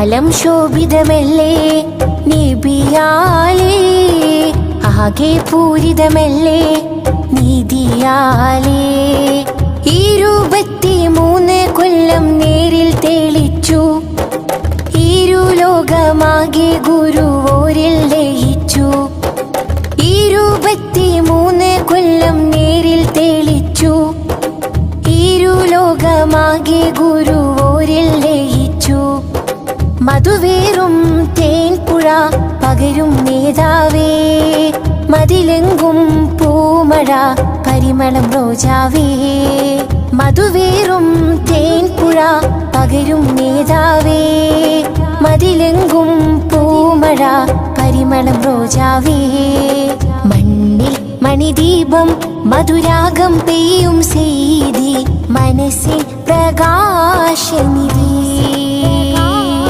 കാലം ശോഭിതമല്ലേ നബിയാലേ, ആകെ പൂരിതമല്ലേ നീതിയാലേ. 23 കൊല്ലം നേരിൽ തെളിച്ചു, ഇരുലോകമാകെ ഗുരുവോരിൽ ലയിച്ചു. 23 കൊല്ലം നേരിൽ തെളിച്ചു, ഇരുലോകമാകെ ഗുരുവോരിൽ ലയിച്ചു. മധുവേറും തേൻപുഴ പകരും നേതാവേ, മതിലെങ്കും പൂമഴ പരിമളം റോജാവേ. മധുവേറും തേൻപുഴ പകരും നേതാവേ, മതിലെങ്കും പൂമഴ പരിമളം റോജാവേ. മണ്ണിൽ മണിദീപം മധുരാഗം പെയ്യും സെയ്തി, മനസ്സിൽ പ്രകാശനിധി.